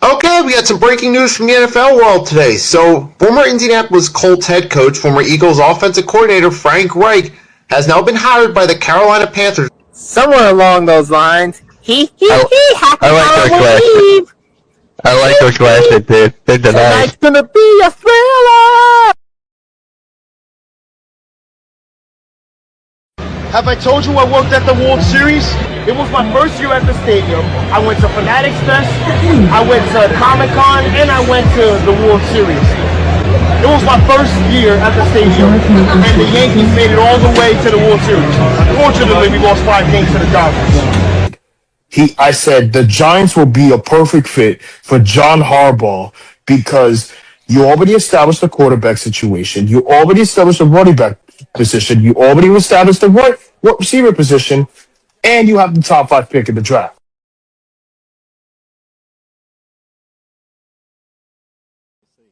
Okay, we got some breaking news from the NFL world today. So, former Indianapolis Colts head coach, former Eagles offensive coordinator Frank Reich has now been hired by the Carolina Panthers. Somewhere along those lines. Happy I like those Halloween glasses. I like those glasses, dude. They're Tonight's nice. gonna be a thriller! Have I told you I worked at the World Series? It was my first year at the stadium. I went to Fanatics Fest, I went to Comic Con, and I went to the World Series. It was my first year at the stadium, and the Yankees made it all the way to the World Series. Unfortunately, we lost 5 games to the Dodgers. I said the Giants will be a perfect fit for John Harbaugh because you already established the quarterback situation. You already established the running back position. You already established the right receiver position, and you have the top 5 pick in the draft.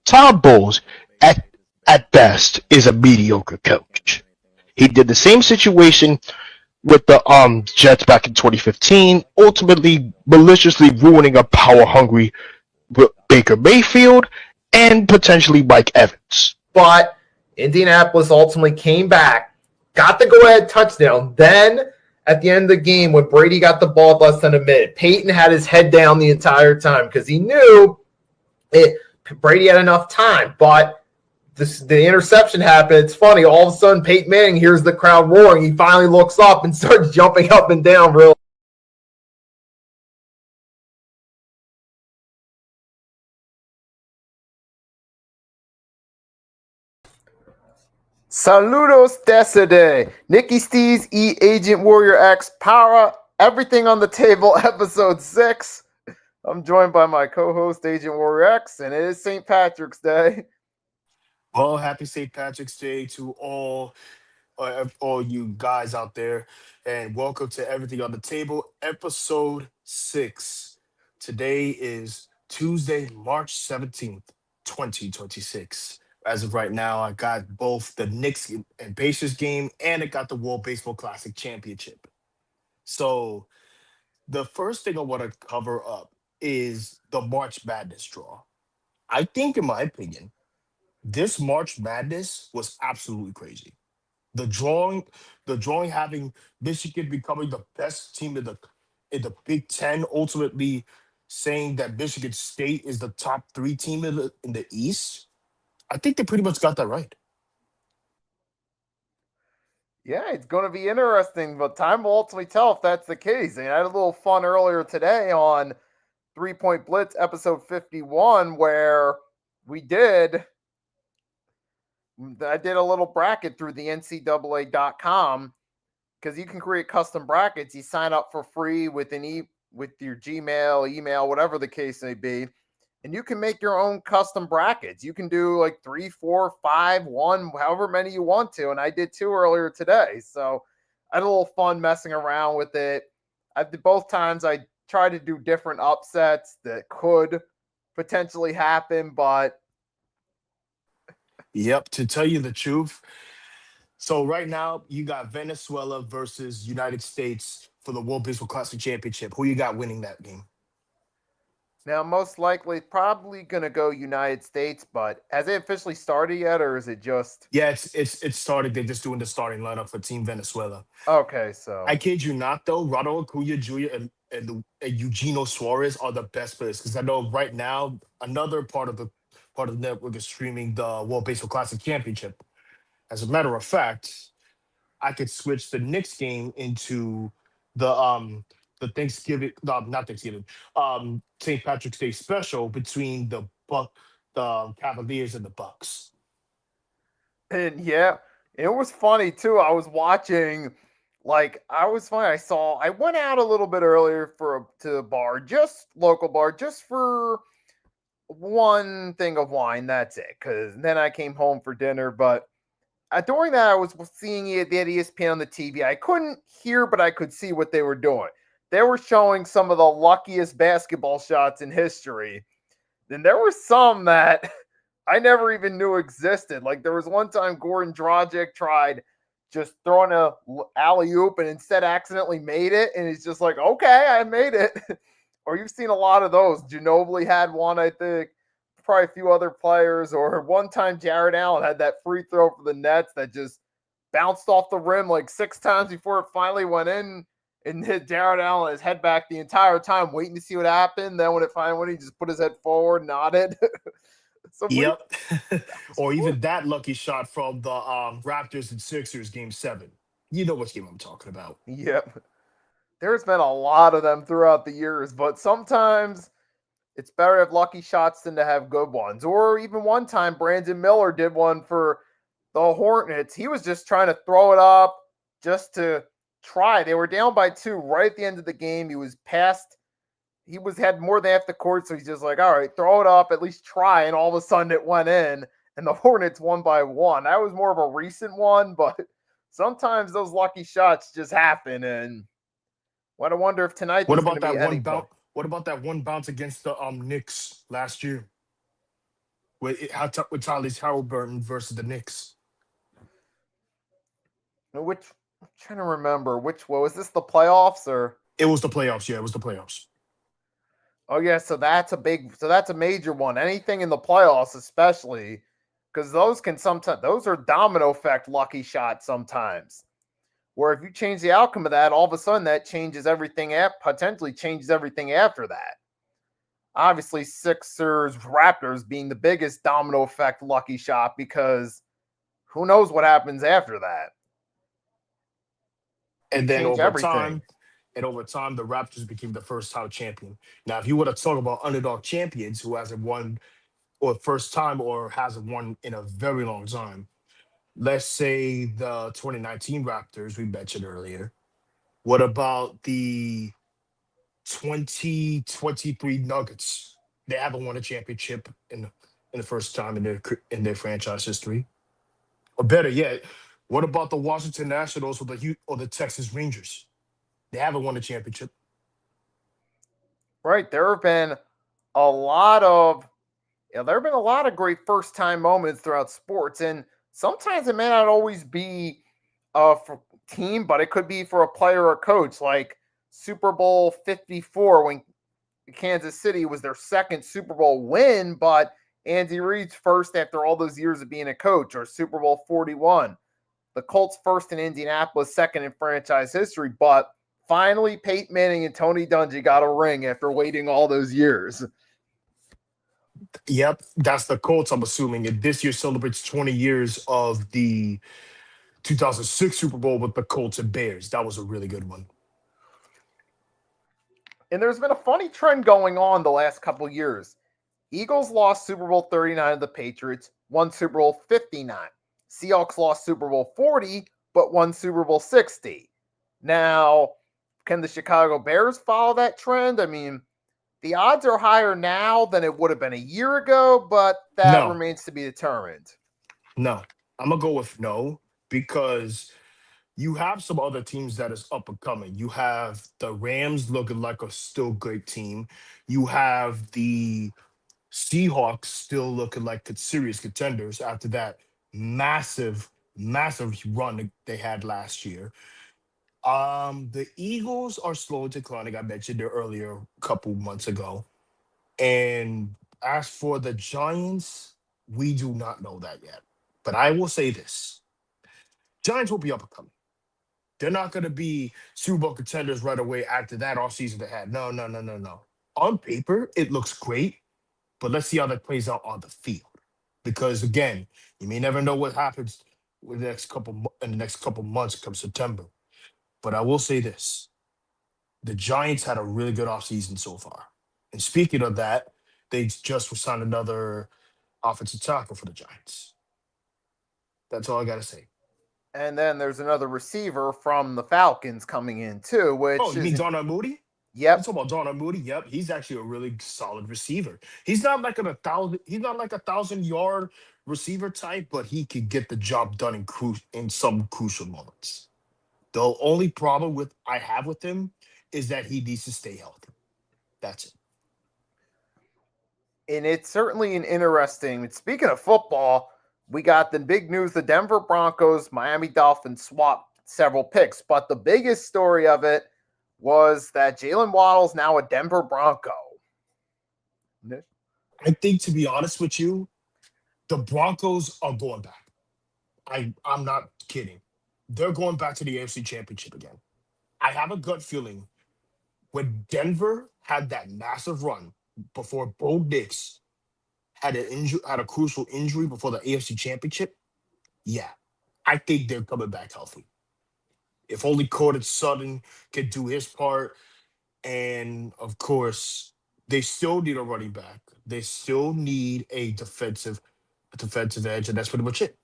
Todd Bowles, at best, is a mediocre coach. He did the same situation with the Jets back in 2015, ultimately maliciously ruining a power-hungry Baker Mayfield and potentially Mike Evans. But Indianapolis ultimately came back, got the go-ahead touchdown. Then, at the end of the game, when Brady got the ball less than a minute, Peyton had his head down the entire time because he knew Brady had enough time. But the interception happened. It's funny. All of a sudden, Peyton Manning hears the crowd roaring. He finally looks up and starts jumping up and down real. Saludos desde Nikki Steez, Agent Warrior X, Power, Everything on the Table, Episode 6. I'm joined by my co-host, Agent Warrior X, and it is St. Patrick's Day. Well, happy St. Patrick's Day to all you guys out there, and welcome to Everything on the Table, Episode 6. Today is Tuesday, March 17th, 2026. As of right now, I got both the Knicks and Pacers game, and I got the World Baseball Classic Championship. So, the first thing I want to cover up is the March Madness draw. I think, in my opinion, this March Madness was absolutely crazy. The drawing, the drawing having Michigan becoming the best team in the Big Ten, ultimately saying that Michigan State is the top 3 team in the East. I think they pretty much got that right. Yeah, it's going to be interesting, but time will ultimately tell if that's the case. And I had a little fun earlier today on 3-Point Blitz, episode 51, where I did a little bracket through the NCAA.com because you can create custom brackets. You sign up for free with with your Gmail, email, whatever the case may be. And you can make your own custom brackets. You can do like 3, 4, 5, 1, however many you want to. And I did 2 earlier today. So I had a little fun messing around with it. Both times I tried to do different upsets that could potentially happen, but Yep, to tell you the truth. So right now you got Venezuela versus United States for the World Baseball Classic Championship. Who you got winning that game? now most likely probably going to go United States, but has it officially started yet, or is it just... Yeah, it's started. They're just doing the starting lineup for Team Venezuela. Okay, so I kid you not, though. Ronald Acuna Jr. and Eugenio Suarez are the best players because I know right now another part of the network is streaming the World Baseball Classic Championship. As a matter of fact, I could switch the Knicks game into the Thanksgiving, no, not Thanksgiving, St. Patrick's Day special between the Cavaliers and the Bucks. And yeah, it was funny too. I was watching, I went out a little bit earlier to the bar, just local bar, just for one thing of wine. That's it. Because then I came home for dinner. But during that, I was seeing the ESPN on the TV. I couldn't hear, but I could see what they were doing. They were showing some of the luckiest basketball shots in history. Then there were some that I never even knew existed. Like there was one time Goran Dragic tried just throwing a alley-oop and instead accidentally made it. And he's just like, okay, I made it. or you've seen a lot of those. Ginobili had one, I think. Probably a few other players, or one time Jared Allen had that free throw for the Nets that just bounced off the rim like 6 times before it finally went in, and hit Jared Allen his head back the entire time, waiting to see what happened. Then when it finally went, he just put his head forward, nodded. Yep. Or fun. even that lucky shot from the Raptors and Sixers game 7. You know what game I'm talking about. Yep. There's been a lot of them throughout the years, but sometimes it's better to have lucky shots than to have good ones. Or even one time, Brandon Miller did one for the Hornets. He was just trying to throw it up just to try. They were down by 2 right at the end of the game. He had more than half the court, so he's just like, all right, throw it up, at least try. And all of a sudden it went in, and the Hornets won by 1. That was more of a recent one, but sometimes those lucky shots just happen. And I wonder if tonight What there's about going to that be one bounce? anything. What about that one bounce against the Knicks last year? With Tyrese Halliburton versus the Knicks. I'm trying to remember what was this, the playoffs or? It was the playoffs. Yeah, it was the playoffs. Oh yeah, so that's a major one. Anything in the playoffs, especially, because those are domino effect lucky shots sometimes. Where if you change the outcome of that, all of a sudden that potentially changes everything after that. Obviously, Sixers, Raptors being the biggest domino effect lucky shot, because who knows what happens after that. And then Change everything. over time, the Raptors became the first time champion. Now, if you want to talk about underdog champions who hasn't won or first time or hasn't won in a very long time, let's say the 2019 Raptors we mentioned earlier. What about the 2023 Nuggets? They haven't won a championship in the first time in their franchise history. Or better yet, what about the Washington Nationals or the Texas Rangers? They haven't won a championship. Right. There have been a lot of great first time moments throughout sports. And sometimes it may not always be for team, but it could be for a player or coach, like Super Bowl 54 when Kansas City was their second Super Bowl win, but Andy Reid's first after all those years of being a coach, or Super Bowl 41. The Colts first in Indianapolis, second in franchise history, but finally Peyton Manning and Tony Dungy got a ring after waiting all those years. Yep, that's the Colts, I'm assuming. And this year celebrates 20 years of the 2006 Super Bowl with the Colts and Bears. That was a really good one. And there's been a funny trend going on the last couple of years. Eagles lost Super Bowl 39 to the Patriots, won Super Bowl 59. Seahawks lost Super Bowl 40, but won Super Bowl 60. Now, can the Chicago Bears follow that trend? I mean, the odds are higher now than it would have been a year ago, but that remains to be determined. No, I'm going to go with no, because you have some other teams that is up and coming. You have the Rams looking like a still great team. You have the Seahawks still looking like serious contenders after that massive run they had last year. The Eagles are slowly declining. I mentioned it earlier a couple months ago. And as for the Giants, we do not know that yet. But I will say this. Giants will be up and coming. They're not going to be Super Bowl contenders right away after that offseason they had. No. On paper, it looks great, but let's see how that plays out on the field. Because again, you may never know what happens in the next couple months come September. But I will say this. The Giants had a really good offseason so far. And speaking of that, they just signed another offensive tackle for the Giants. That's all I got to say. And then there's another receiver from the Falcons coming in too. Which you mean Darnell Mooney? Yep. You talking about Darnell Mooney? Yep. He's actually a really solid receiver. He's not like a 1,000-yard receiver type, but he could get the job done in some crucial moments. The only problem I have with him is that he needs to stay healthy. That's it. And it's certainly an interesting. Speaking of football, we got the big news: the Denver Broncos, Miami Dolphins swapped several picks, but the biggest story of it was that Jalen Waddle's now a Denver Bronco. I think, to be honest with you, the Broncos are going back. I'm not kidding. They're going back to the AFC Championship again. I have a gut feeling when Denver had that massive run before Bo Nix had had a crucial injury before the AFC Championship. Yeah, I think they're coming back healthy. If only Cortland Sutton could do his part, and of course, they still need a running back. They still need a defensive edge, and that's pretty much it.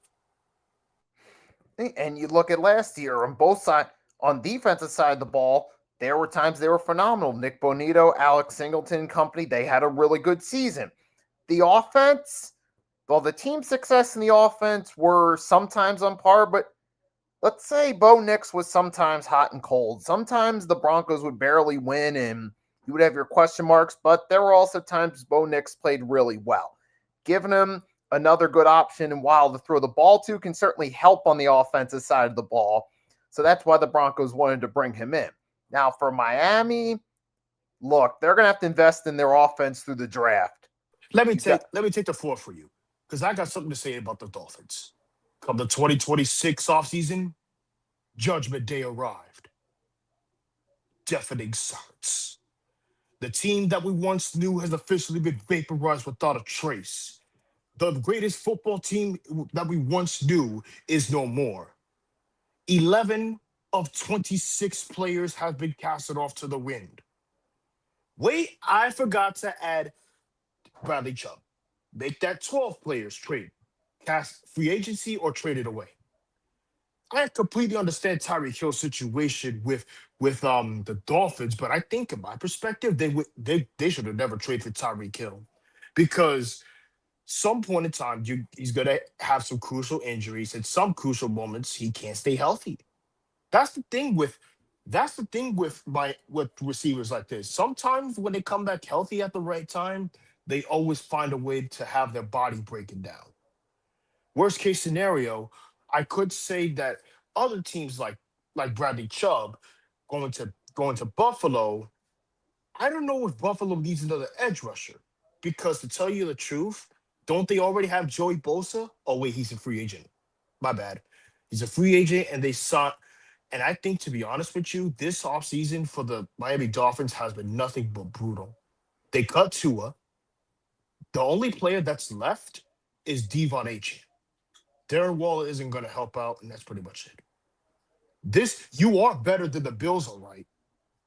And you look at last year on both sides, on defensive side of the ball, there were times they were phenomenal. Nick Bonito, Alex Singleton company, they had a really good season. The offense, well, the team success in the offense were sometimes on par, but let's say Bo Nix was sometimes hot and cold. Sometimes the Broncos would barely win and you would have your question marks, but there were also times Bo Nix played really well. Giving him another good option and while to throw the ball to can certainly help on the offensive side of the ball. So that's why the Broncos wanted to bring him in. Now for Miami, look, they're going to have to invest in their offense through the draft. Let me take the floor for you because I got something to say about the Dolphins. Come the 2026 offseason, Judgment Day arrived. Deafening silence. The team that we once knew has officially been vaporized without a trace. The greatest football team that we once knew is no more. 11 of 26 players have been casted off to the wind. Wait, I forgot to add Bradley Chubb. Make that 12 players trade. Cast free agency or trade it away. I completely understand Tyreek Hill's situation with the Dolphins, but I think in my perspective, they should have never traded for Tyreek Hill because some point in time he's gonna have some crucial injuries. At some crucial moments, he can't stay healthy. That's the thing with with receivers like this. Sometimes when they come back healthy at the right time, they always find a way to have their body breaking down. Worst case scenario, I could say that other teams like Bradley Chubb going to Buffalo. I don't know if Buffalo needs another edge rusher because to tell you the truth, don't they already have Joey Bosa? Oh wait, he's a free agent. My bad. He's a free agent, and they sought. And I think, to be honest with you, this offseason for the Miami Dolphins has been nothing but brutal. They cut Tua. The only player that's left is Devon Achane. Darren Waller isn't going to help out, and that's pretty much it. You are better than the Bills, all right.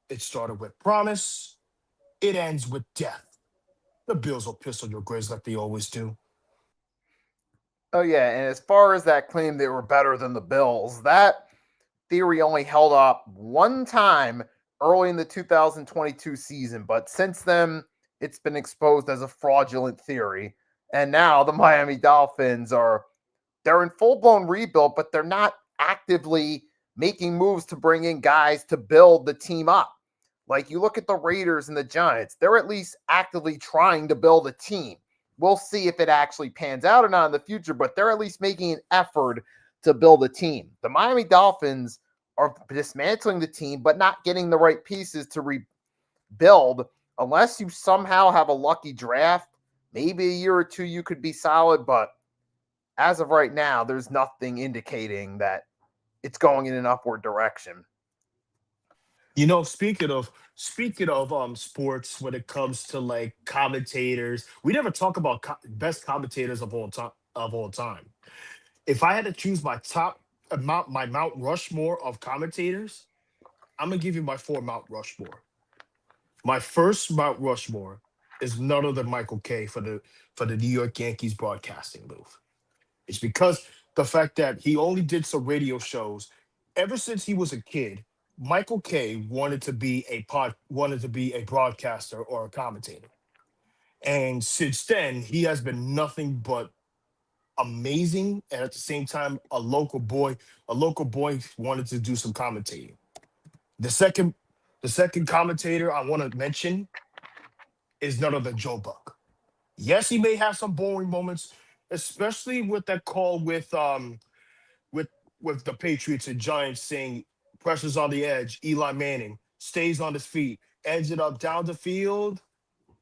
It started with promise. It ends with death. The Bills will piss on your graves like they always do. Oh, yeah, and as far as that claim they were better than the Bills, that theory only held up one time early in the 2022 season, but since then, it's been exposed as a fraudulent theory. And now the Miami Dolphins they're in full-blown rebuild, but they're not actively making moves to bring in guys to build the team up. Like you look at the Raiders and the Giants, they're at least actively trying to build a team. We'll see if it actually pans out or not in the future, but they're at least making an effort to build a team. The Miami Dolphins are dismantling the team, but not getting the right pieces to rebuild. Unless you somehow have a lucky draft, maybe a year or two you could be solid, but as of right now, there's nothing indicating that it's going in an upward direction. Speaking of sports, when it comes to like commentators, we never talk about best commentators of all time. If I had to choose my Mount Rushmore of commentators, I'm gonna give you my four Mount Rushmore. My first Mount Rushmore is none other than Michael Kay for the New York Yankees broadcasting booth. It's because the fact that he only did some radio shows ever since he was a kid. Michael Kay wanted to be a broadcaster or a commentator. And since then, he has been nothing but amazing. And at the same time, a local boy wanted to do some commentating. The second commentator I want to mention is none other than Joe Buck. Yes, he may have some boring moments, especially with that call with the Patriots and Giants saying pressures on the edge, Eli Manning. stays on his feet, ended up down the field.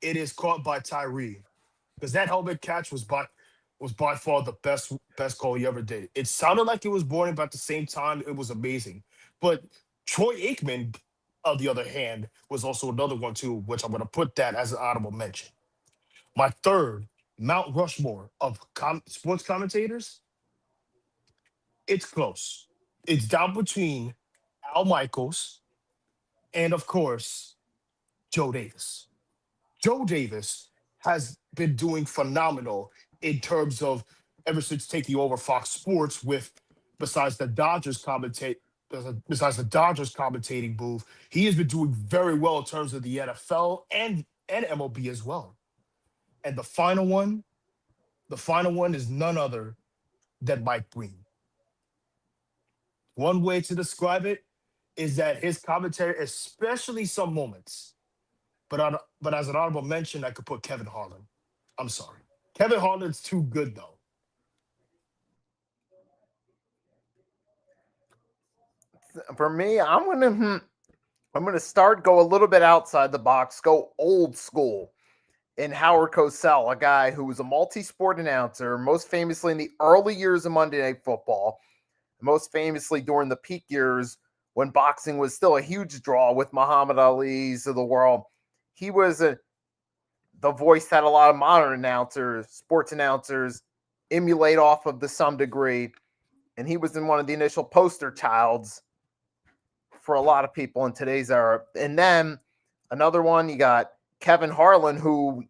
It is caught by Tyree because that helmet catch was by far the best call he ever did. It sounded like it was boring, but at the same time, it was amazing. But Troy Aikman, on the other hand, was also another one too, which I'm going to put that as an honorable mention. My third, Mount Rushmore of sports commentators, it's close. It's down between Al Michaels and, of course, Joe Davis. Joe Davis has been doing phenomenal in terms of ever since taking over Fox Sports with besides the Dodgers commentating booth, he has been doing very well in terms of the NFL and MLB as well. And the final one is none other than Mike Green. One way to describe it is that his commentary, especially some moments, but as an honorable mention, I could put Kevin Harlan. I'm sorry. Kevin Harlan's too good, though. For me, I'm gonna go a little bit outside the box, go old school. In Howard Cosell, a guy who was a multi-sport announcer, most famously in the early years of Monday Night Football, most famously during the peak years when boxing was still a huge draw with Muhammad Ali's of the world. He was the voice that a lot of modern announcers, sports announcers, emulate off of to some degree. And he was in one of the initial poster childs for a lot of people in today's era. And then another one, you got Kevin Harlan, who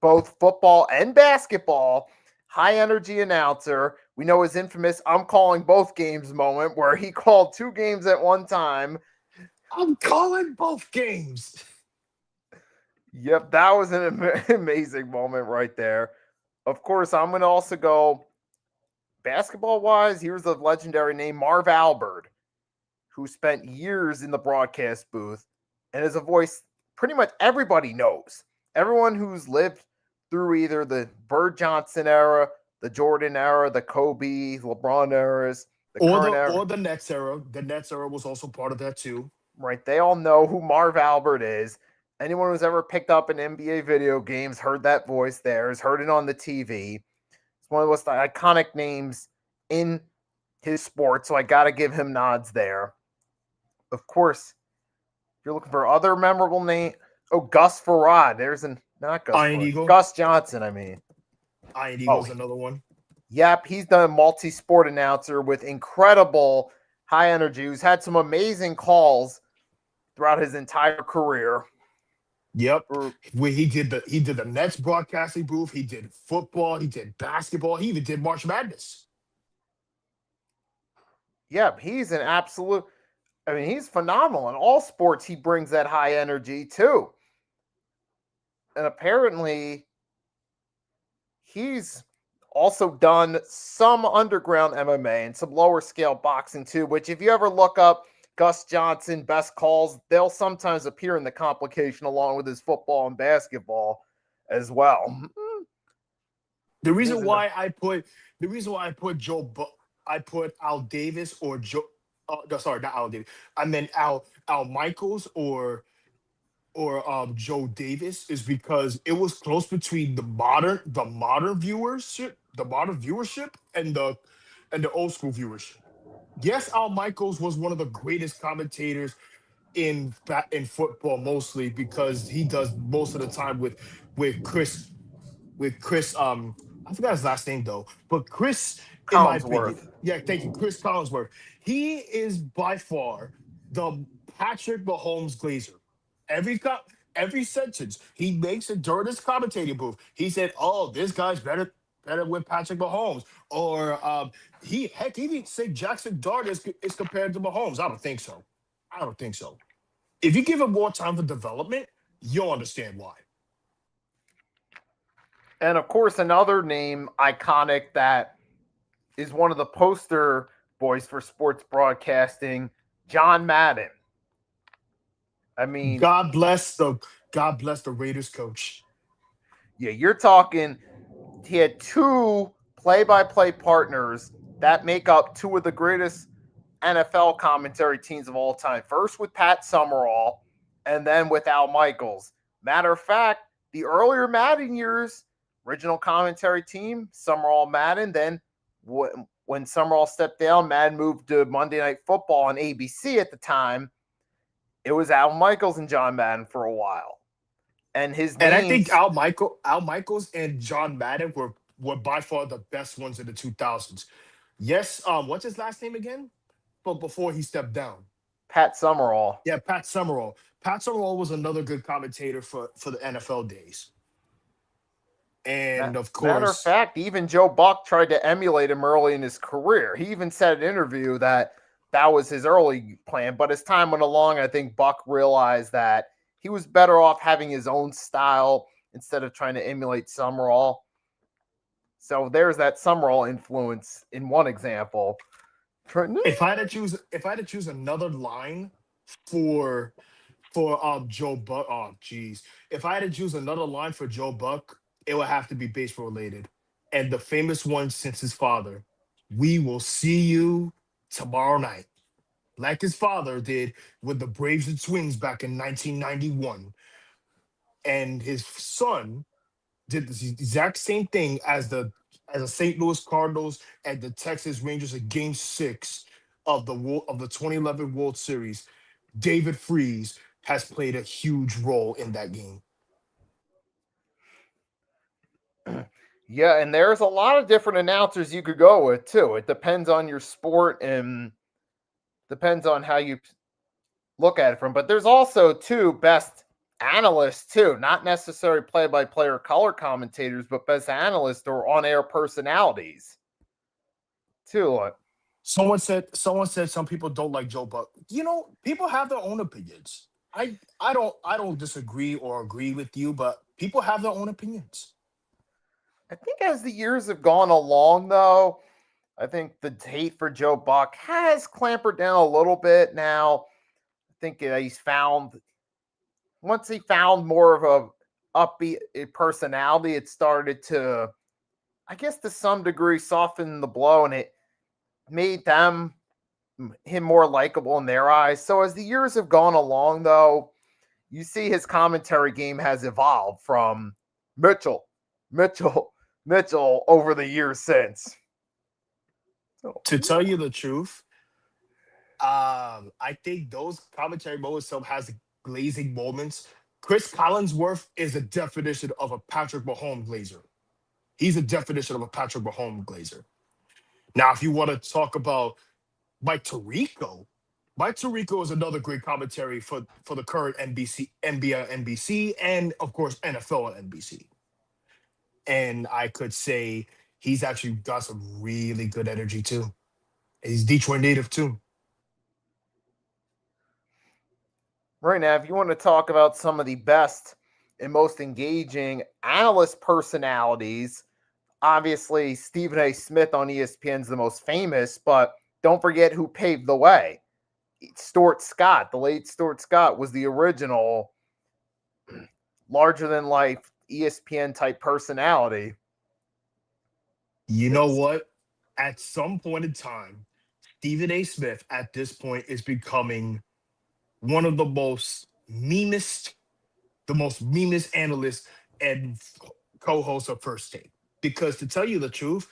both football and basketball, high energy announcer. We know his infamous "I'm calling both games" moment where he called two games at one time. I'm calling both games. Yep, that was an amazing moment right there. Of course, I'm going to also go basketball-wise. Here's a legendary name, Marv Albert, who spent years in the broadcast booth and is a voice pretty much everybody knows. Everyone who's lived through either the Bird Johnson era, the Jordan era, the Kobe, LeBron eras, or the Nets era. The Nets era was also part of that too. Right. They all know who Marv Albert is. Anyone who's ever picked up an NBA video games heard that voice there, has heard it on the TV. It's one of the most iconic names in his sport, so I got to give him nods there. Of course, if you're looking for other memorable names, Gus Farad. Gus Johnson, I mean. Iron Eagle's another one. Yep, he's done a multi-sport announcer with incredible high energy, who's had some amazing calls throughout his entire career. Yep. He did the Nets broadcasting booth, he did football, he did basketball, he even did March Madness. Yep, he's an absolute, he's phenomenal. In all sports, he brings that high energy too. And apparently, he's also done some underground MMA and some lower scale boxing too, which if you ever look up Gus Johnson best calls, they'll sometimes appear in the complication along with his football and basketball as well. The reason why I put Al Davis or Joe. Sorry, not Al Davis. I meant Al Michaels or Joe Davis is because it was close between the modern viewership and the old school viewership. Yes, Al Michaels was one of the greatest commentators in football, mostly because he does most of the time with Chris. I forgot his last name though, but Chris Collinsworth. Thank you, Chris Collinsworth. He is by far the Patrick Mahomes Glazer. Every sentence he makes it during his commentating booth, he said, "Oh, this guy's better with Patrick Mahomes," or he even said Jackson Dart is compared to Mahomes. I don't think so. If you give him more time for development, you'll understand why. And of course, another name iconic that is one of the poster boys for sports broadcasting, John Madden. God bless the Raiders coach. Yeah, you're talking. He had two play-by-play partners that make up two of the greatest NFL commentary teams of all time. First with Pat Summerall, and then with Al Michaels. Matter of fact, the earlier Madden years, original commentary team, Summerall, Madden. Then when Summerall stepped down, Madden moved to Monday Night Football on ABC at the time. It was Al Michaels and John Madden for a while. And I think Al Michaels and John Madden were by far the best ones in the 2000s. Yes, what's his last name again? But before he stepped down. Pat Summerall. Yeah, Pat Summerall. Pat Summerall was another good commentator for the NFL days. And of course, matter of fact, even Joe Buck tried to emulate him early in his career. He even said in an interview that was his early plan. But as time went along, I think Buck realized that he was better off having his own style instead of trying to emulate Summerall. So there's that Summerall influence in one example. If I had to choose another line for Joe Buck, oh geez, if I had to choose another line for Joe Buck, it would have to be baseball related, and the famous one since his father. We will see you tomorrow night, like his father did with the Braves and Twins back in 1991, and his son did the exact same thing as the St. Louis Cardinals and the Texas Rangers in Game 6 of the 2011 World Series. David Freese has played a huge role in that game. Yeah, and there's a lot of different announcers you could go with too. It depends on your sport and depends on how you look at it from. But there's also two best analysts too, not necessarily play-by-play or color commentators, but best analysts or on-air personalities too. Someone said some people don't like Joe Buck. People have their own opinions. I don't disagree or agree with you, but people have their own opinions. I think as the years have gone along, though, I think the hate for Joe Buck has clampered down a little bit now. I think once he found more of a upbeat personality, it started to, I guess to some degree, soften the blow, and it made him more likable in their eyes. So as the years have gone along, though, you see his commentary game has evolved from Mitchell over the years since. To tell you the truth, I think those commentary moments some has glazing moments. Chris Collinsworth is a definition of a Patrick Mahomes glazer. He's a definition of a Patrick Mahomes glazer. Now, if you want to talk about Mike Tirico is another great commentary for the current NBA NBC, and of course NFL on NBC. And I could say he's actually got some really good energy too. He's Detroit native too. Right now, if you want to talk about some of the best and most engaging analyst personalities, obviously Stephen A. Smith on ESPN is the most famous, but don't forget who paved the way. Stuart Scott, the late Stuart Scott, was the original larger-than-life ESPN type personality. You know what? At some point in time, Stephen A. Smith at this point is becoming one of the most memest analysts and co-hosts of First Take. Because to tell you the truth,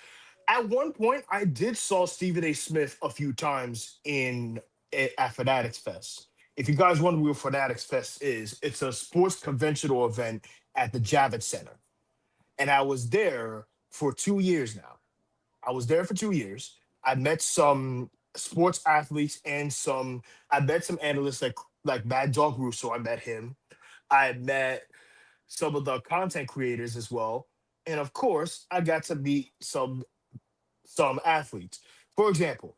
at one point I did saw Stephen A. Smith a few times at Fanatics Fest. If you guys wonder what Fanatics Fest is, it's a sports conventional event at the Javits Center. And I was there for 2 years now. I met some sports athletes and I met some analysts like Mad Dog Russo. I met him. I met some of the content creators as well. And of course, I got to meet some athletes. For example,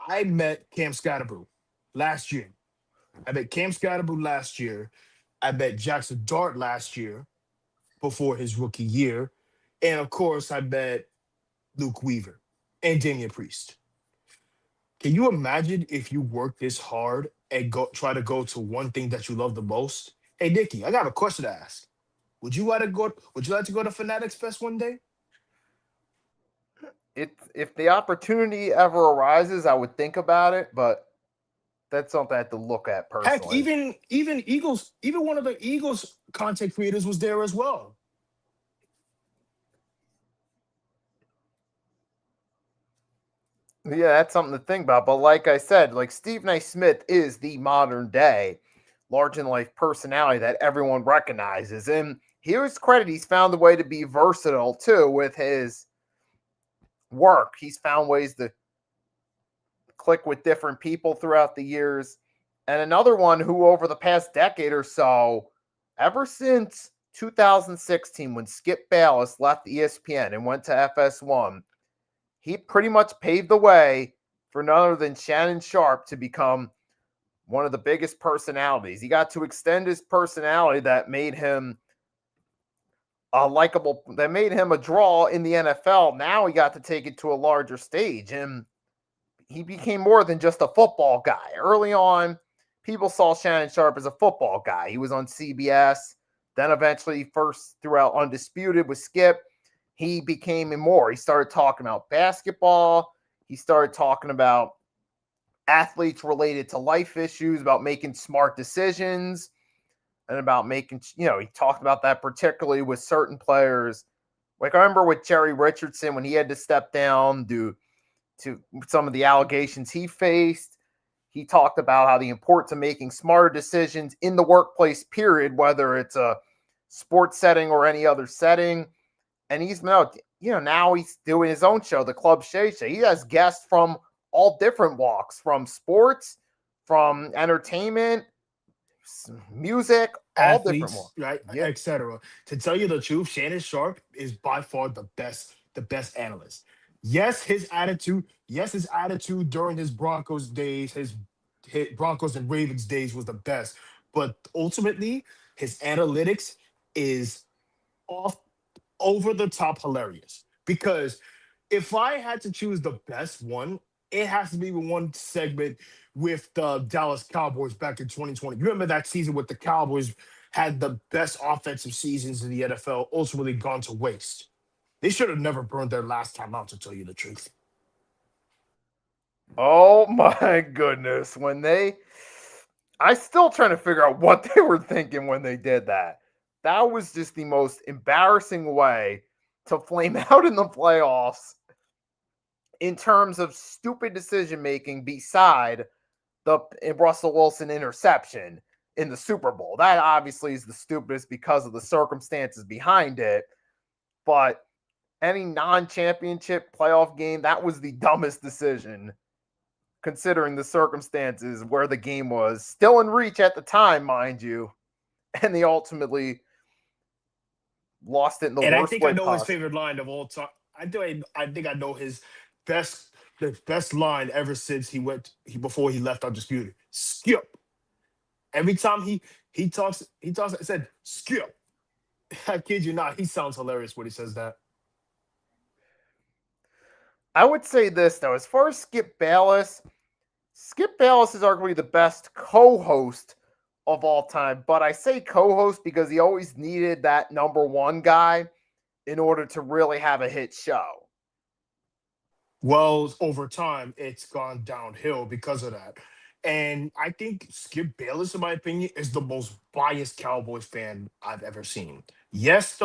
I met Cam Scatterboo last year. I met Jackson Dart last year before his rookie year. And of course, I met Luke Weaver and Damian Priest. Can you imagine if you work this hard and try to go to one thing that you love the most? Hey, Nikki, I got a question to ask. Would you like to go to Fanatics Fest one day? if the opportunity ever arises, I would think about it, but that's something I have to look at Heck, personally. even Eagles, even one of the Eagles content creators was there as well. Yeah, that's something to think about. But like I said, like Stephen A. Smith is the modern day large in life personality that everyone recognizes. And here's credit, he's found a way to be versatile too with his work. He's found ways to click with different people throughout the years. And another one who, over the past decade or so, ever since 2016, when Skip Bayless left ESPN and went to FS1, he pretty much paved the way for none other than Shannon Sharpe to become one of the biggest personalities. He got to extend his personality that made him a likable, that made him a draw in the NFL. Now he got to take it to a larger stage, and he became more than just a football guy. Early on, people saw Shannon Sharpe as a football guy. He was on CBS, then eventually first throughout Undisputed with Skip. He became more. He started talking about basketball. He started talking about athletes related to life issues, about making smart decisions, and about making, he talked about that particularly with certain players. Like I remember with Jerry Richardson when he had to step down due to some of the allegations he faced. He talked about how the importance of making smarter decisions in the workplace, period, whether it's a sports setting or any other setting. And he's now he's doing his own show, the Club Shay Shay. He has guests from all different walks, from sports, from entertainment, music, all different Athletes, walks. right, Yeah. etc. To tell you the truth, Shannon Sharpe is by far the best analyst. His attitude during his Broncos days, his Broncos and Ravens days was the best. But ultimately, his analytics is off over the top hilarious. Because if I had to choose the best one, it has to be the one segment with the Dallas Cowboys back in 2020. You remember that season with the Cowboys had the best offensive seasons in the NFL, ultimately gone to waste. They should have never burned their last time out, to tell you the truth. Oh my goodness. I still trying to figure out what they were thinking when they did that. That was just the most embarrassing way to flame out in the playoffs in terms of stupid decision making beside the Russell Wilson interception in the Super Bowl. That obviously is the stupidest because of the circumstances behind it. But any non-championship playoff game, that was the dumbest decision considering the circumstances where the game was still in reach at the time, mind you. And they ultimately lost it in the And I worst think I way know his possible. favorite line of all time. I think I know his the best line ever since before he left Undisputed. Skip. Every time he talks, I said, Skip. I kid you not, he sounds hilarious when he says that. I would say this, though. As far as Skip Bayless is arguably the best co-host of all time. But I say co-host because he always needed that number one guy in order to really have a hit show. Well, over time, it's gone downhill because of that. And I think Skip Bayless, in my opinion, is the most biased Cowboys fan I've ever seen. Yes,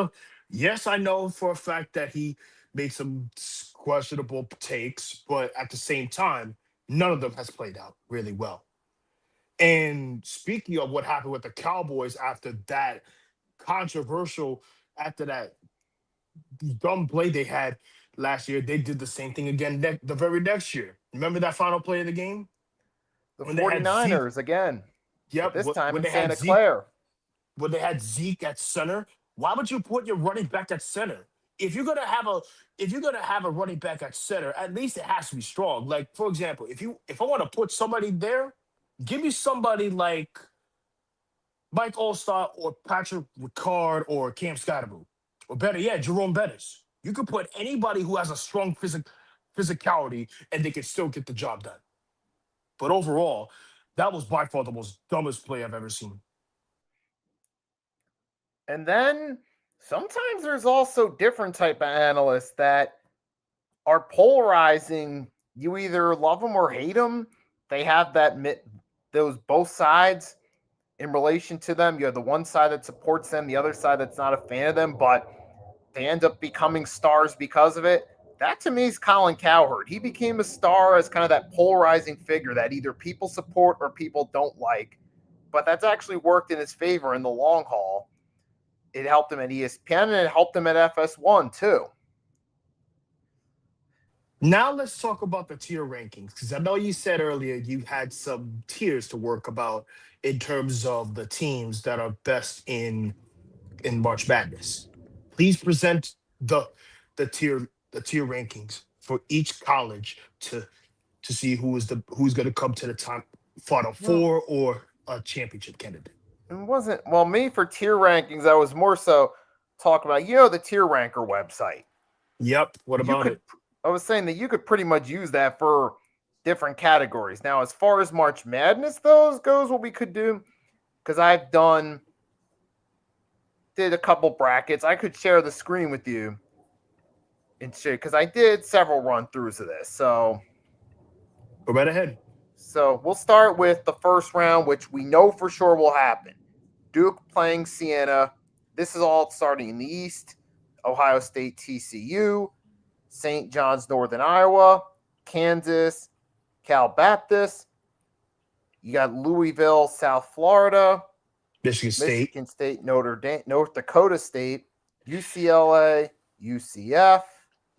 I know for a fact that he made some questionable takes, but at the same time, none of them has played out really well. And speaking of what happened with the Cowboys after that controversial, after that dumb play they had last year, they did the same thing again the very next year. Remember that final play of the game? The When they had Zeke. 49ers, again, but Yep. this time When in they had Santa Zeke, Clara. when they had Zeke at center, why would you put your running back at center? If you're gonna have a running back at center, at least it has to be strong. Like, for example, if I want to put somebody there, give me somebody like Mike Allstott or Patrick Ricard or Cam Scottaboo. Or better yet, Jerome Bettis. You could put anybody who has a strong physicality and they can still get the job done. But overall, that was by far the most dumbest play I've ever seen. And then sometimes there's also different type of analysts that are polarizing. You either love them or hate them. They have those both sides in relation to them. You have the one side that supports them, the other side that's not a fan of them, but they end up becoming stars because of it. That to me is Colin Cowherd. He became a star as kind of that polarizing figure that either people support or people don't like. But that's actually worked in his favor in the long haul. It helped him at ESPN and it helped him at FS1 too. Now let's talk about the tier rankings, because I know you said earlier you had some tiers to work about in terms of the teams that are best in March Madness. Please present the tier rankings for each college to see who's going to come to the top Final Four or a championship candidate. It wasn't, well, me for tier rankings, I was more so talking about, the tier ranker website. Yep. What about it? I was saying that you could pretty much use that for different categories. Now, as far as March Madness goes, what we could do, because I've did a couple brackets. I could share the screen with you and share, because I did several run-throughs of this. So go right ahead. So we'll start with the first round, which we know for sure will happen. Duke playing Siena. This is all starting in the East. Ohio State, TCU, St. John's, Northern Iowa, Kansas, Cal Baptist. You got Louisville, South Florida, Michigan State, Notre Dame, North Dakota State, UCLA, UCF,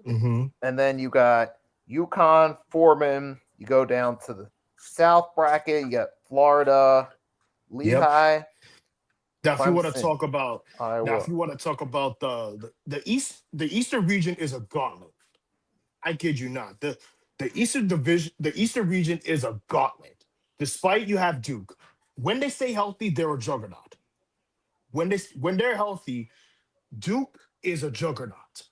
and then you got UConn, Furman. You go down to the South bracket. You got Florida, Lehigh. Yep. Now, if you want to talk about the East, the Eastern region is a gauntlet. I kid you not. The Eastern division, the Eastern region is a gauntlet. Despite you have Duke, when they stay healthy, they're a juggernaut. When they're healthy, Duke is a juggernaut.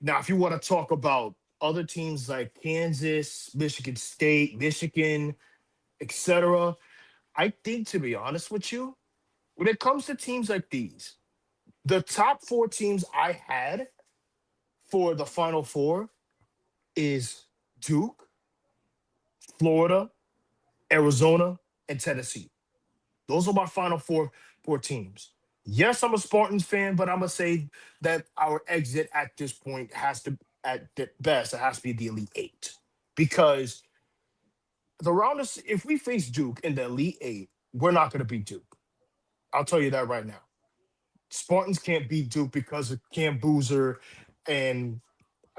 Now, if you want to talk about other teams like Kansas, Michigan State, Michigan, etc., I think, to be honest with you, when it comes to teams like these, the top 4 teams I had for the Final Four is Duke, Florida, Arizona, and Tennessee. Those are my Final Four teams. Yes, I'm a Spartans fan, but I'm going to say that our exit at this point has to, at the best, it has to be the Elite 8. Because if we face Duke in the Elite 8, we're not going to beat Duke. I'll tell you that right now. Spartans can't beat Duke because of Cam Boozer and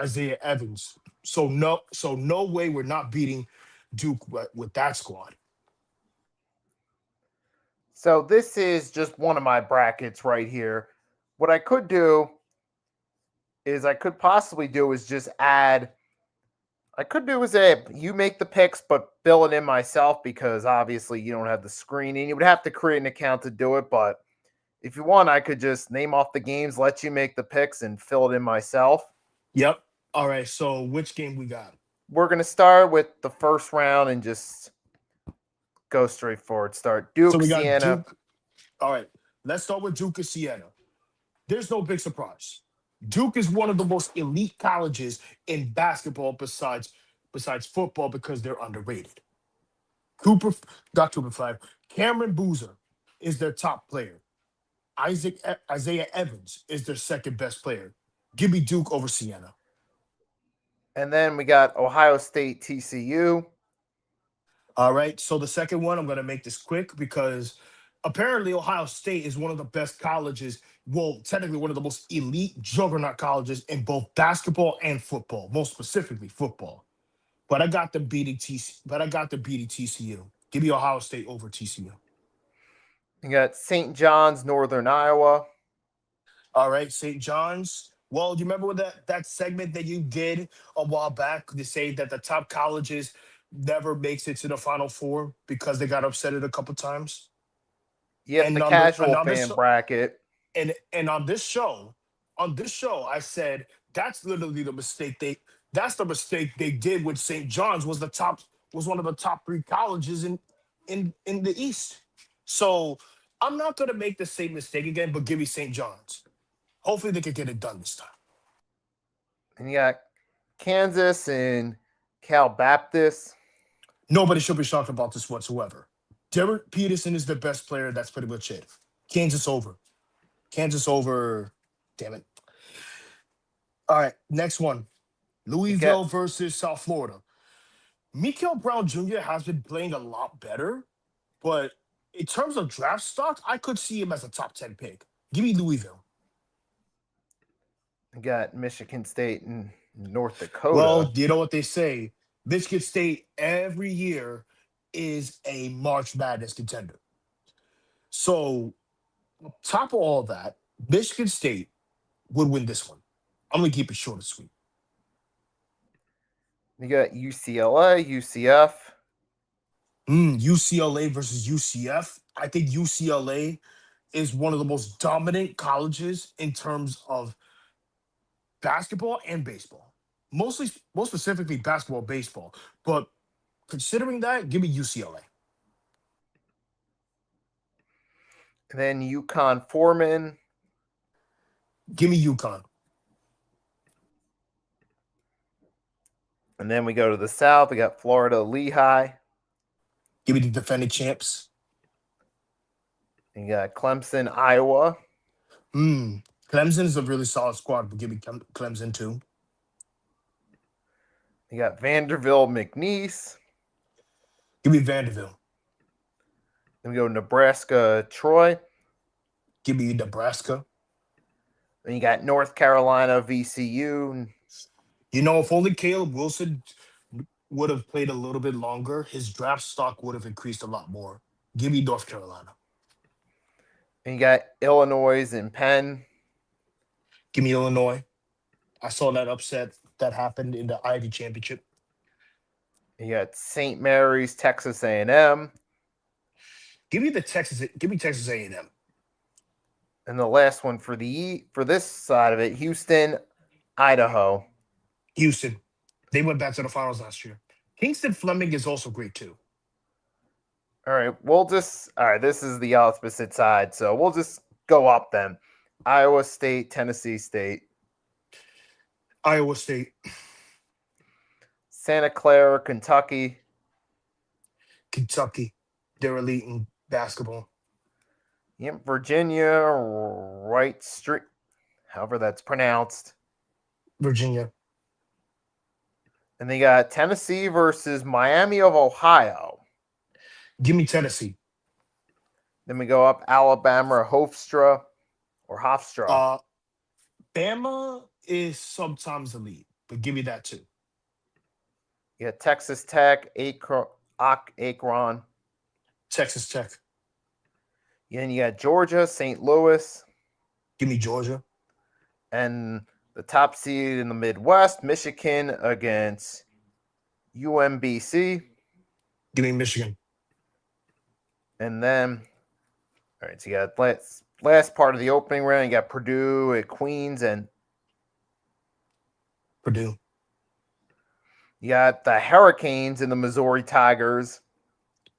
Isaiah Evans. So no way we're not beating Duke with that squad. So this is just one of my brackets right here. What I could do is just add. I could do is you make the picks, but fill it in myself, because obviously you don't have the screen and you would have to create an account to do it. But if you want, I could just name off the games, let you make the picks, and fill it in myself. Yep. All right. So which game we got? We're going to start with the first round and just go straight forward. Start Duke, so we got Siena. Duke. All right. Let's start with Duke and Siena. There's no big surprise. Duke is one of the most elite colleges in basketball besides football, because they're underrated. Cameron Boozer is their top player. Isaiah Evans is their second best player. Give me Duke over Siena. And then we got Ohio State, TCU. All right. So the second one, I'm going to make this quick, because apparently Ohio State is one of the best colleges. Well, technically one of the most elite juggernaut colleges in both basketball and football, most specifically football. But I got them beating TCU. Give me Ohio State over TCU. You got St. John's, Northern Iowa. All right, St. John's. Well, do you remember that segment that you did a while back to say that the top colleges never makes it to the Final Four because they got upset a couple times? Yeah, and the casual fan bracket. And on this show, I said that's literally the mistake they did with St. John's. Was one of the top 3 colleges in the East. So I'm not gonna make the same mistake again, but give me St. John's. Hopefully they can get it done this time. And you got Kansas and Cal Baptist. Nobody should be shocked about this whatsoever. Derek Peterson is the best player. That's pretty much it. Kansas over. Kansas over. Damn it. All right, next one. Louisville versus South Florida. Mikael Brown Jr. has been playing a lot better, but in terms of draft stock, I could see him as a top 10 pick. Give me Louisville. You got Michigan State and North Dakota. Well, you know what they say. Michigan State every year is a March Madness contender. So, on top of all that, Michigan State would win this one. I'm going to keep it short and sweet. You got UCLA, UCF. UCLA versus UCF. I think UCLA is one of the most dominant colleges in terms of basketball and baseball. Most specifically basketball, baseball. But considering that, give me UCLA. And then UConn Foreman. Give me UConn. And then we go to the South. We got Florida Lehigh. Give me the defending champs. And you got Clemson, Iowa. Clemson is a really solid squad, but give me Clemson too. You got Vanderbilt, McNeese. Give me Vanderbilt. Then we go Nebraska, Troy. Give me Nebraska. Then you got North Carolina, VCU. You know, if only Caleb Wilson would have played a little bit longer, his draft stock would have increased a lot more. Give me North Carolina. And you got Illinois and Penn. Give me Illinois. I saw that upset that happened in the Ivy Championship. You got St. Mary's, Texas A&M. Give me Texas A&M. And the last one for this side of it, Houston, Idaho. Houston. They went back to the finals last year. Kingston Fleming is also great too. All right, this is the opposite side, so we'll just go up then. Iowa State, Tennessee State. Iowa State. Santa Clara, Kentucky. Kentucky. They're elite in basketball. Yep, Virginia, Wright Street, however that's pronounced. Virginia. And they got Tennessee versus Miami of Ohio. Give me Tennessee. Then we go up Alabama, Hofstra. Bama is sometimes elite, but give me that too. You got Texas Tech, Akron. Texas Tech. Then you got Georgia, St. Louis. Give me Georgia. And the top seed in the Midwest, Michigan against UMBC. Give me Michigan. And then, all right, so you got last part of the opening round. You got Purdue at Queens and Purdue. You got the Hurricanes and the Missouri Tigers.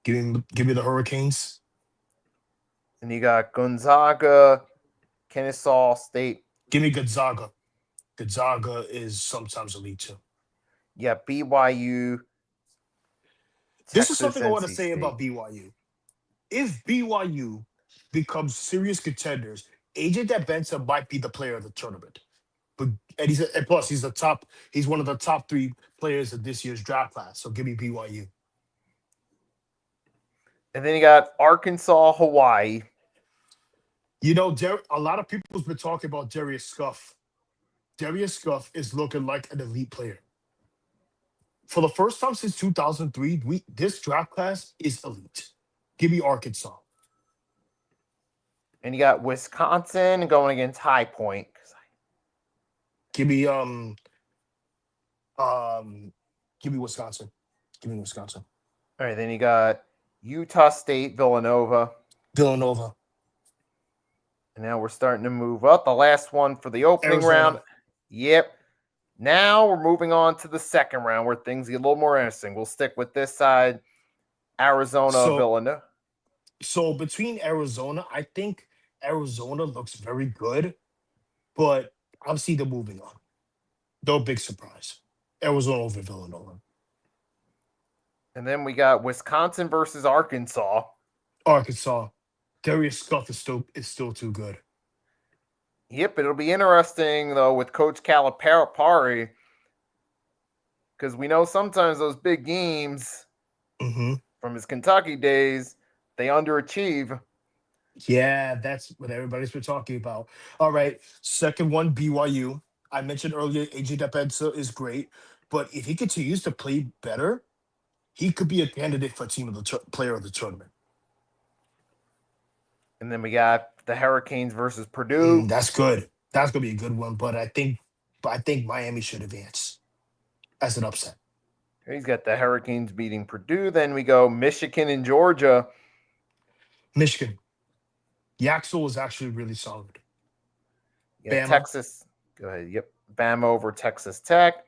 Give me the Hurricanes. And you got Gonzaga, Kennesaw State. Give me Gonzaga. Gonzaga is sometimes elite too. Yeah, BYU. This is something I want to NC say State. about BYU. If BYU becomes serious contenders, AJ Depensah might be the player of the tournament. But he's one of the top 3 players of this year's draft class. So give me BYU. And then you got Arkansas, Hawaii. You know, a lot of people's been talking about Darius Scuff. Darius Scuff is looking like an elite player. For the first time since 2003, this draft class is elite. Give me Arkansas. And you got Wisconsin going against High Point. Give me Wisconsin. Give me Wisconsin. All right, then you got Utah State, Villanova. Villanova. And now we're starting to move up. The last one for the opening round. Yep. Now we're moving on to the second round where things get a little more interesting. We'll stick with this side. Arizona, Villanova. So between Arizona, I think Arizona looks very good, but I'll see them moving on. No big surprise. Arizona over Villanova. And then we got Wisconsin versus Arkansas. Arkansas. Darius Scuff is still too good. Yep, it'll be interesting though with Coach Calipari, because we know sometimes those big games Mm-hmm. from his Kentucky days, they underachieve. Yeah, that's what everybody's been talking about. All right, second one, BYU. I mentioned earlier, AJ Depensa is great, but if he continues to play better, he could be a candidate for player of the tournament. And then we got the Hurricanes versus Purdue. That's good. That's gonna be a good one. But I think Miami should advance as an upset. He's got the Hurricanes beating Purdue. Then we go Michigan and Georgia. Michigan. Yaxel is actually really solid. Yeah, Bama. Texas. Go ahead. Yep. Bama over Texas Tech.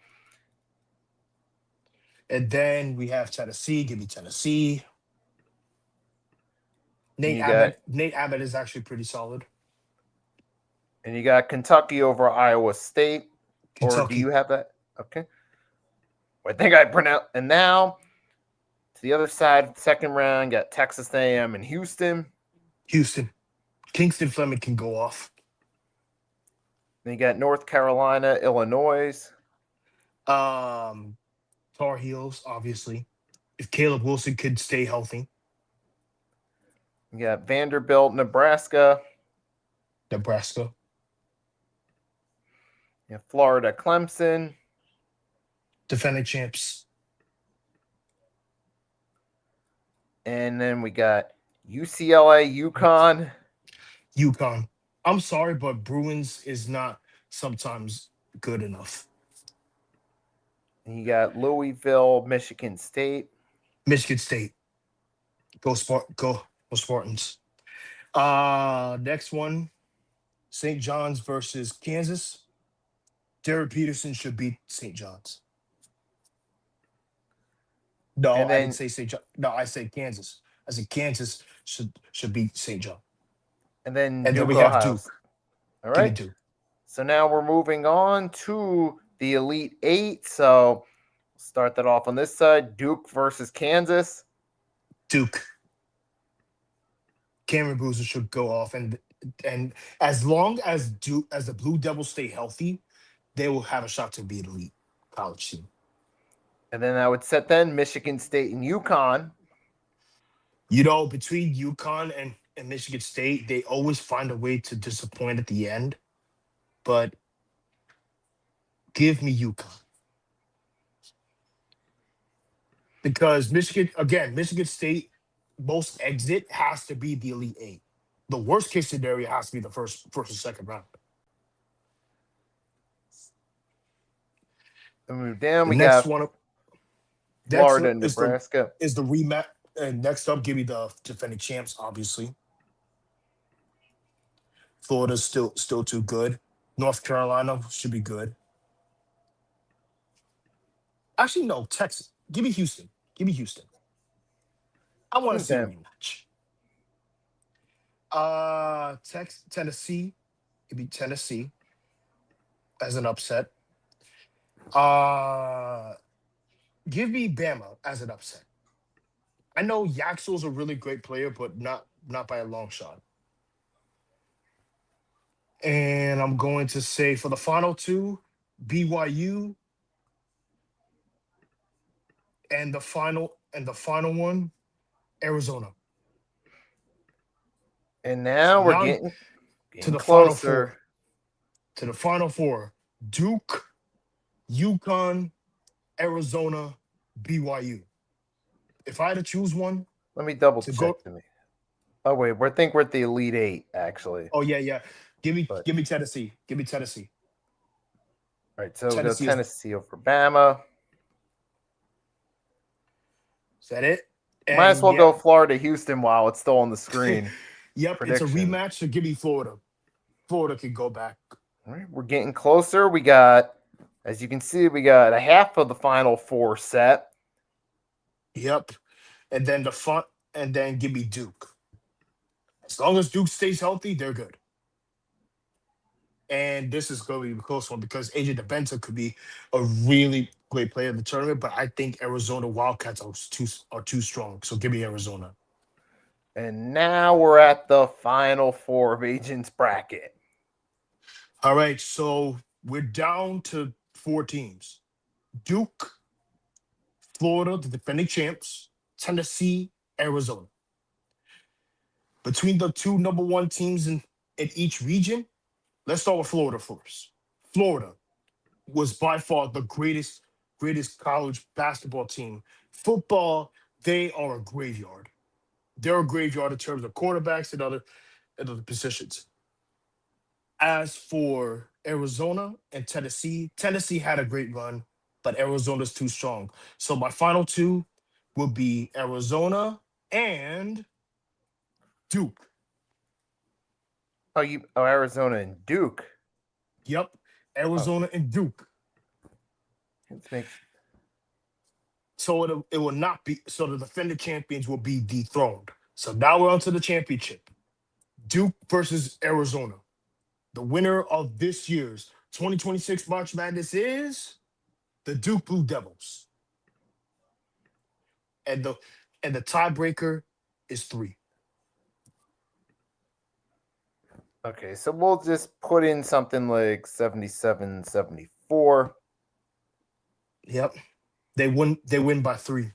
And then we have Tennessee. Give me Tennessee. Nate Abbott is actually pretty solid. And you got Kentucky over Iowa State. Kentucky. Or do you have that? Okay. I think I pronounced. And now to the other side, second round, got Texas A&M and Houston. Kingston Fleming can go off. Then you got North Carolina, Illinois. Tar Heels, obviously. If Caleb Wilson could stay healthy. You got Vanderbilt, Nebraska. Yeah, Florida, Clemson. Defending champs. And then we got UCLA, UConn. I'm sorry, but Bruins is not sometimes good enough. And you got Louisville, Michigan State. Michigan State. Go Spartans. Next one, St. John's versus Kansas. Derek Peterson should beat St. John's. No, I didn't say St. John. No, I said Kansas. I said Kansas should beat St. John. And then we have Duke. All right. Duke. So now we're moving on to the Elite Eight. So start that off on this side. Duke versus Kansas. Duke. Cameron Boozer should go off, and as long as the Blue Devils stay healthy, they will have a shot to be an elite college team. And then I would set then Michigan State and UConn. You know, between UConn and Michigan State, they always find a way to disappoint at the end. But give me UConn. Because Michigan State, most exit has to be the Elite Eight. The worst case scenario has to be the first or second round. We move down. The We next got one, Florida and Nebraska. Is the rematch. And next up, give me the defending champs, obviously. Florida's still too good. North Carolina should be good. Actually, no, Texas. Give me Houston. I want to see a rematch. Tennessee. Give me Tennessee as an upset. Give me Bama as an upset. I know Yaxel's a really great player, but not by a long shot. And I'm going to say for the final two, BYU, and the final one, Arizona. And now we're getting to the closer. To the Final Four. Duke, UConn, Arizona, BYU. If I had to choose one, let me double check. Oh wait, I think we're at the Elite Eight actually. Oh yeah. Give me Tennessee. All right, so we'll go Tennessee over Bama. Is that it? Might as well go Florida, Houston while it's still on the screen. Yep, prediction. It's a rematch, so give me Florida. Florida can go back. All right, we're getting closer. We got, as you can see, we got a half of the Final Four set. Yep. And then give me Duke. As long as Duke stays healthy, they're good. And this is going to be a close one because AJ Depensa could be a really great player in the tournament, but I think Arizona Wildcats are too strong. So give me Arizona. And now we're at the final four of Agents bracket. All right, so we're down to 4 teams: Duke, Florida, the defending champs, Tennessee, Arizona. Between the two number one teams in each region, let's start with Florida first. Florida was by far the greatest college basketball team. Football, they are a graveyard. They're a graveyard in terms of quarterbacks and other positions. As for Arizona and Tennessee, Tennessee had a great run, but Arizona's too strong. So my final two will be Arizona and Duke. Arizona and Duke. Yep, Arizona and Duke. Let's make So it will not be, so the defending champions will be dethroned. So now we're on to the championship. Duke versus Arizona. The winner of this year's 2026 March Madness is the Duke Blue Devils. And the tiebreaker is 3. Okay, so we'll just put in something like 77, 74. Yep. They win by 3.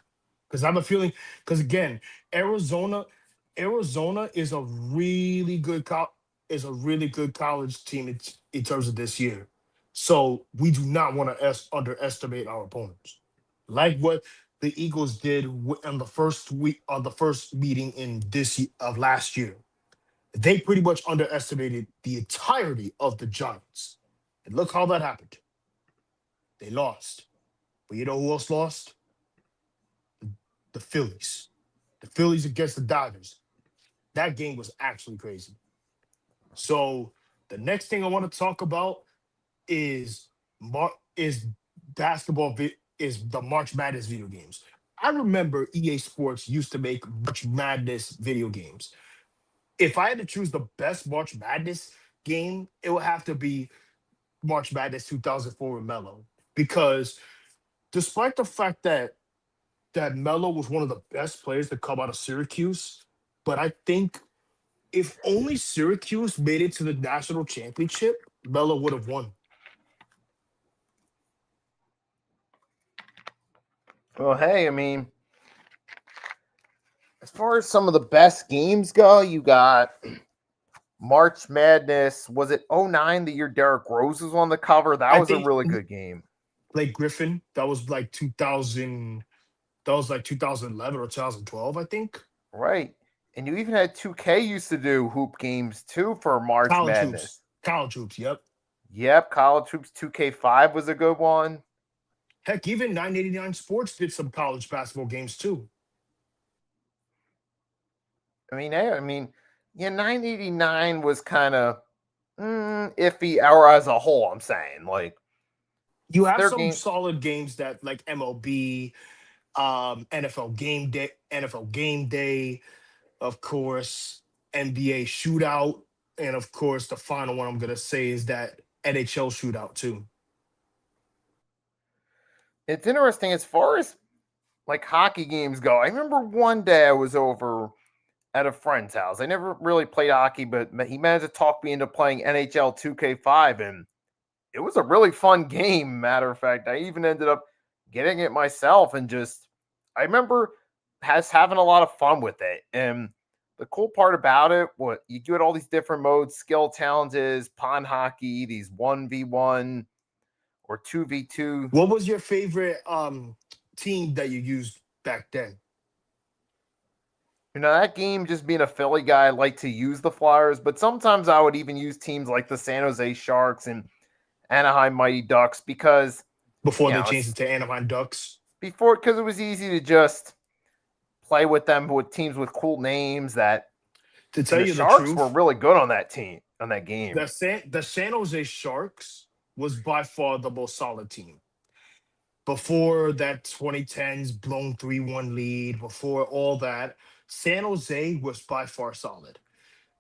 Because I have a feeling, because again, Arizona is a really good college team in terms of this year. So we do not want to underestimate our opponents. Like what the Eagles did on the first meeting in of last year. They pretty much underestimated the entirety of the Giants. And look how that happened. They lost. But you know who else lost? The Phillies. The Phillies against the Dodgers. That game was actually crazy. So the next thing I want to talk about is basketball, is the March Madness video games. I remember EA Sports used to make March Madness video games. If I had to choose the best March Madness game, it would have to be March Madness 2004 with Melo. Because despite the fact that Melo was one of the best players to come out of Syracuse, but I think if only Syracuse made it to the national championship, Melo would have won. Well, hey, I mean, as far as some of the best games go, you got March Madness. Was it 09 the year Derrick Rose was on the cover? That was a really good game. Blake Griffin, that was like 2000. That was like 2011 or 2012, I think. Right. And you even had 2K used to do hoop games too for March Madness. College hoops, yep. Yep, College Hoops 2K5 was a good one. Heck, even 989 Sports did some college basketball games too. I mean, 989 was kind of iffy, or as a whole, I'm saying. Like, you have some solid games that, like MLB, NFL Game Day, of course, NBA Shootout, and of course, the final one I'm gonna say is that NHL Shootout too. It's interesting as far as like hockey games go. I remember one day I was over at a friend's house. I never really played hockey, but he managed to talk me into playing NHL 2K5, and it was a really fun game. Matter of fact, I even ended up getting it myself, and I remember having a lot of fun with it. And the cool part about it, you get all these different modes, skill challenges, pond hockey, these 1v1 or 2v2. What was your favorite team that you used back then? You know, that game, just being a Philly guy, I like to use the Flyers, but sometimes I would even use teams like the San Jose Sharks and Anaheim Mighty Ducks because before they changed it to Anaheim Ducks. Because it was easy to just play with them with teams with cool names. That to tell you the Sharks truth, were really good on that team, on that game. The San Jose Sharks was by far the most solid team. Before that 2010s blown 3-1 lead, before all that, San Jose was by far solid.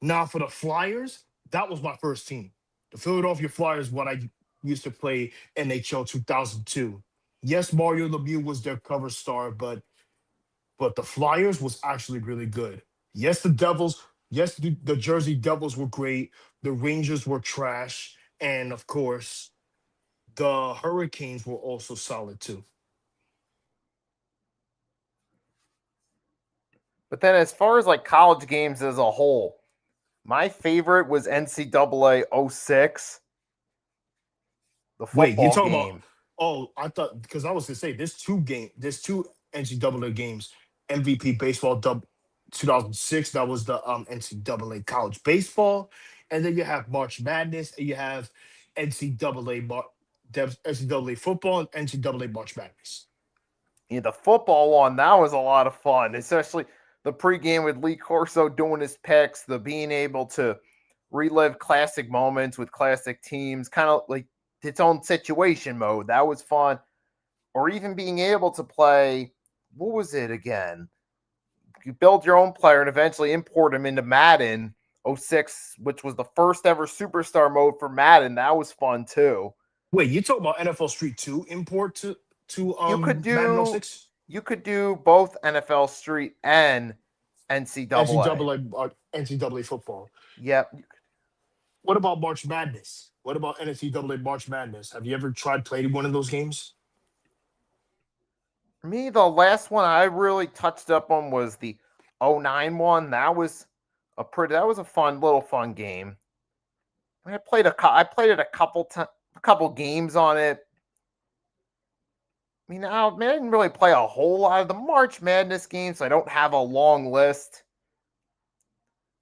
Now for the Flyers, that was my first team. The Philadelphia Flyers, what I used to play NHL 2002. Yes, Mario Lemieux was their cover star, but the Flyers was actually really good. Yes, the Devils, yes, the Jersey Devils were great. The Rangers were trash, and of course, the Hurricanes were also solid too. But then, as far as like college games as a whole, my favorite was NCAA '06, the Wait, you football talking about? game. Oh, I thought because I was gonna say there's two NCAA games. MVP baseball dub 2006. That was the NCAA college baseball, and then you have March Madness, and you have NCAA NCAA football and NCAA March Madness. Yeah, the football one, that was a lot of fun, especially the pregame with Lee Corso doing his picks, the being able to relive classic moments with classic teams, kind of like its own situation mode. That was fun. Or even being able to play, what was it again? You build your own player and eventually import him into Madden '06, which was the first ever superstar mode for Madden. That was fun too. Wait, you talking about NFL Street 2 import to You could Madden do 06? you could do both NFL Street and NCAA. NCAA football. Yep. What about March Madness? What about NCAA March Madness? Have you ever tried playing one of those games? For me, the last one I really touched up on was the '09 one. That was a fun game. I played it a couple games on it. I mean, I didn't really play a whole lot of the March Madness games, so I don't have a long list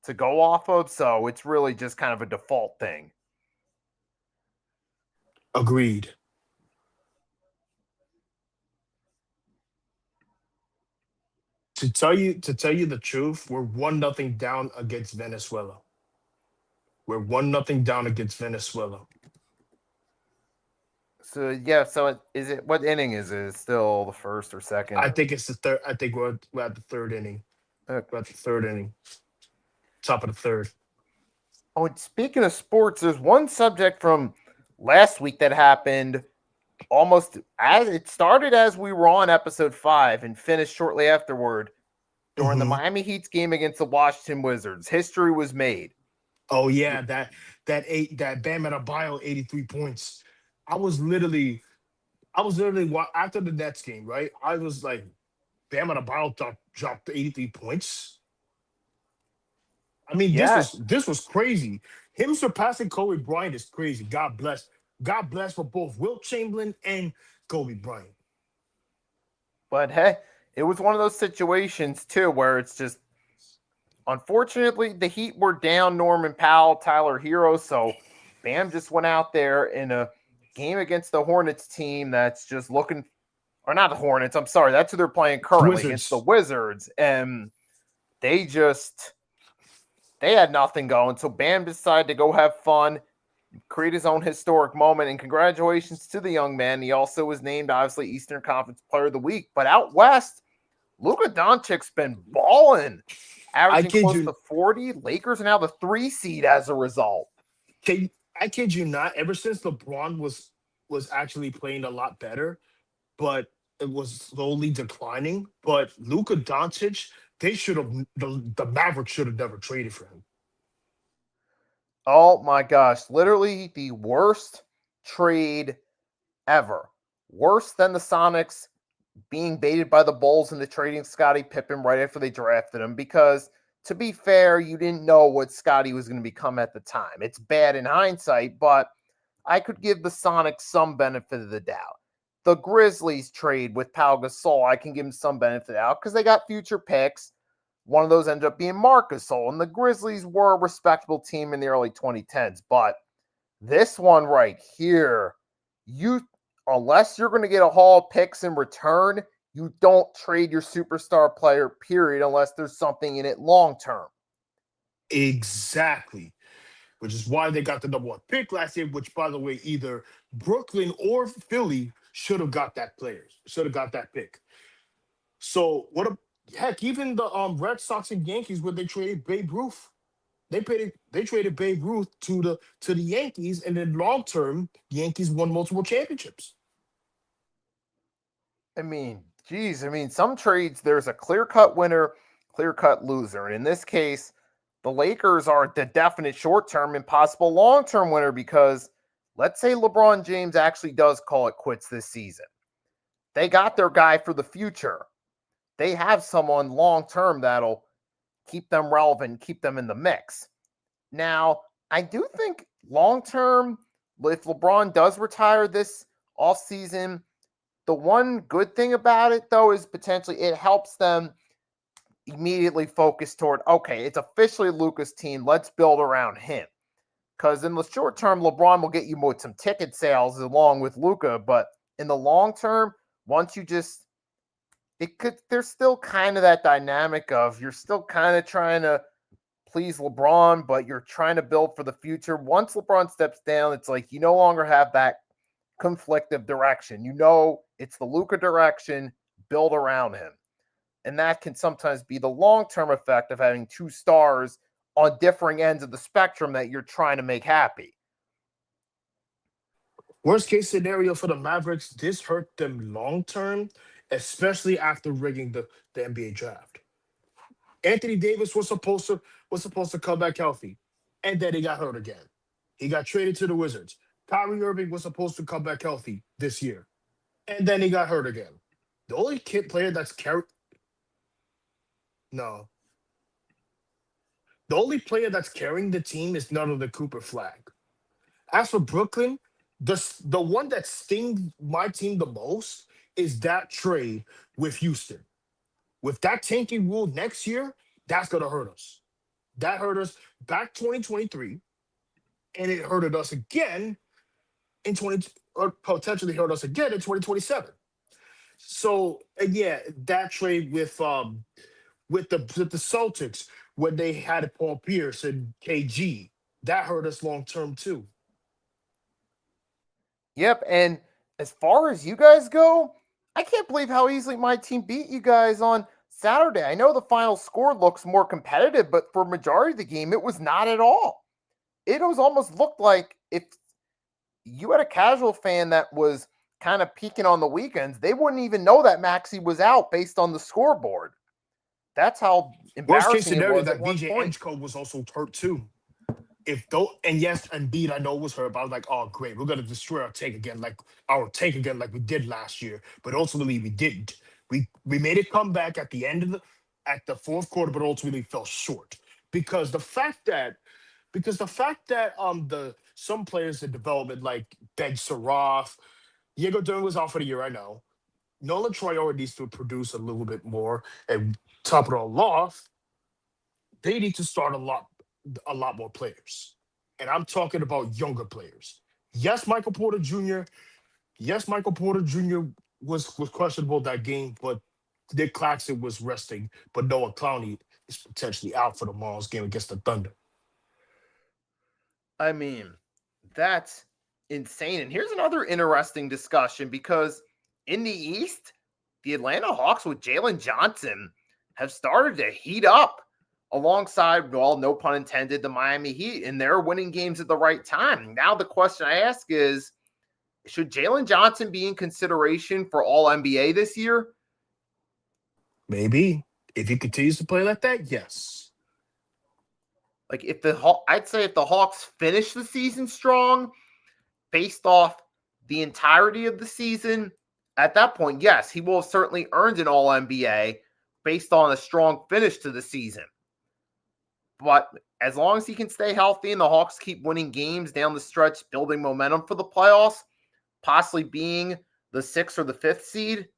to go off of. So it's really just kind of a default thing. Agreed. To tell you the truth, we're 1-0 down against Venezuela. We're 1-0 down against Venezuela. So yeah, is it what inning is it? Is it still the first or second? I think it's the third. I think we're at the third inning. Okay. We're at the third inning. Top of the third. Oh, and speaking of sports, there's one subject from last week that happened almost as it started as we were on episode 5 and finished shortly afterward during the Mhm. Miami Heat's game against the Washington Wizards. History was made. Oh yeah, that Bam Adebayo 83 points. I was literally after the Nets game, right? I was like, Bam Adebayo dropped 83 points. I mean, Yeah, this was crazy. Him surpassing Kobe Bryant is crazy. God bless. God bless for both Wilt Chamberlain and Kobe Bryant. but hey, it was one of those situations too where it's just unfortunately the Heat were down Norman Powell, Tyler Hero, so Bam just went out there in a game against the Hornets team that's just looking, or not the Hornets, I'm sorry, that's who they're playing currently against the Wizards, and they had nothing going. So Bam decided to go have fun, create his own historic moment, and congratulations to the young man. He also was named, obviously, Eastern Conference Player of the Week. But out west, Luka Doncic's been balling, averaging close to 40. Lakers are now the 3 seed as a result. I kid you not. Ever since LeBron was actually playing a lot better, but it was slowly declining. But Luka Doncic, the Mavericks should have never traded for him. Oh my gosh, literally the worst trade ever. Worse than the Sonics being baited by the Bulls into trading Scottie Pippen right after they drafted him, because to be fair, you didn't know what Scottie was going to become at the time. It's bad in hindsight, but I could give the Sonics some benefit of the doubt. The Grizzlies trade with Pau Gasol, I can give them some benefit of the doubt because they got future picks. One of those ended up being Marc Gasol, and the Grizzlies were a respectable team in the early 2010s. But this one right here, unless you're going to get a haul of picks in return, you don't trade your superstar player, period, unless there's something in it long term. Exactly. Which is why they got the #1 pick last year, which, by the way, either Brooklyn or Philly should have got that pick. So heck, even the Red Sox and Yankees, where they traded Babe Ruth, they traded Babe Ruth to the Yankees, and in long term, Yankees won multiple championships. I mean, geez, I mean, some trades, there's a clear cut winner, clear cut loser. And in this case, the Lakers are the definite short term and possible long term winner because let's say LeBron James actually does call it quits this season. They got their guy for the future. They have someone long term that'll keep them relevant, keep them in the mix. Now, I do think long term, if LeBron does retire this offseason, the one good thing about it, though, is potentially it helps them immediately focus toward, okay, it's officially Luka's team. Let's build around him. Because in the short term, LeBron will get you with some ticket sales along with Luka. But in the long term, once you just, there's still kind of that dynamic of you're still kind of trying to please LeBron, but you're trying to build for the future. Once LeBron steps down, it's like you no longer have that conflictive direction. You know it's the Luka direction, build around him. And that can sometimes be the long-term effect of having two stars on differing ends of the spectrum that you're trying to make happy. Worst case scenario for the Mavericks, this hurt them long term, especially after rigging the NBA draft. Anthony Davis was supposed to come back healthy, and then he got hurt again. He got traded to the Wizards. Kyrie Irving was supposed to come back healthy this year, and then he got hurt again. The only player that's carried no, the only player that's carrying the team is none of the Cooper Flag. As for Brooklyn, the one that stings my team the most is that trade with Houston. With that tanking rule next year, that's gonna hurt us. That hurt us back 2023, and it hurted us again in 20 or potentially hurt us again in 2027. So and yeah, that trade with the Celtics when they had Paul Pierce and KG, that hurt us long term too. Yep, and as far as you guys go, I can't believe how easily my team beat you guys on Saturday. I know the final score looks more competitive, but for majority of the game, it was not at all. It was almost looked like if you had a casual fan that was kind of peeking on the weekends, they wouldn't even know that Maxi was out based on the scoreboard. That's how Worst case embarrassing it scenario was at that one VJ point. Edgecombe was also hurt too. If though and yes, Embiid I know was hurt, but I was like, oh great, we're gonna destroy our tank again like we did last year. But ultimately we didn't. We made it come back at the fourth quarter, but ultimately fell short. Because the fact that the some players in development like Ben Saroff, Diego Durham was out for the year, I know. Nolan Troy needs to produce a little bit more and top it all off, they need to start a lot more players. And I'm talking about younger players. Yes, Michael Porter Jr. Yes, Michael Porter Jr. was questionable that game, but Nick Claxton was resting, but Noah Clowney is potentially out for tomorrow's game against the Thunder. I mean, that's insane. And here's another interesting discussion because in the East, the Atlanta Hawks with Jalen Johnson have started to heat up alongside, well, no pun intended, the Miami Heat, and they're winning games at the right time. Now, the question I ask is, should Jalen Johnson be in consideration for All NBA this year? Maybe if he continues to play like that, yes. Like I'd say if the Hawks finish the season strong, based off the entirety of the season, at that point, yes, he will have certainly earned an All NBA based on a strong finish to the season. But as long as he can stay healthy and the Hawks keep winning games down the stretch, building momentum for the playoffs, possibly being the 6th or the 5th seed,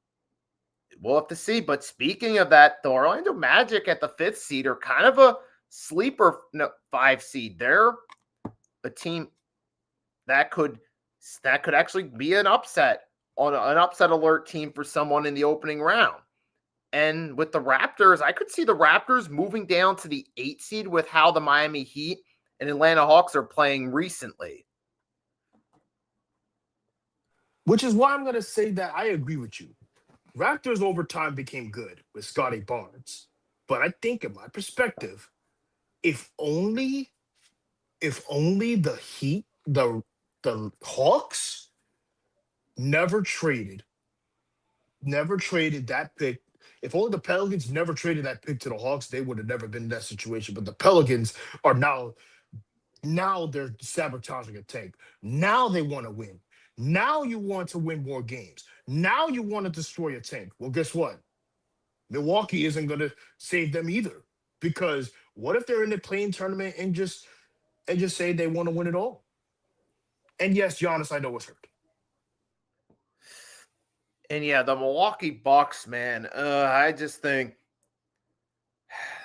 we'll have to see. But speaking of that, the Orlando Magic at the 5th seed are kind of a sleeper 5 seed. They're a team that could actually be an upset on an upset alert team for someone in the opening round. And with the Raptors, I could see the Raptors moving down to the 8th seed with how the Miami Heat and Atlanta Hawks are playing recently. Which is why I'm going to say that I agree with you. Raptors over time became good with Scotty Barnes. But I think in my perspective, if only the Heat, the Hawks never traded never traded that pick, if only the Pelicans never traded that pick to the Hawks, they would have never been in that situation. But the Pelicans are now they're sabotaging a tank. Now they want to win. Now you want to win more games. Now you want to destroy a tank. Well, guess what? Milwaukee isn't going to save them either. Because what if they're in the play-in tournament and just say they want to win it all? And yes, Giannis, I know it's hurt. And yeah, the Milwaukee Bucks, man, I just think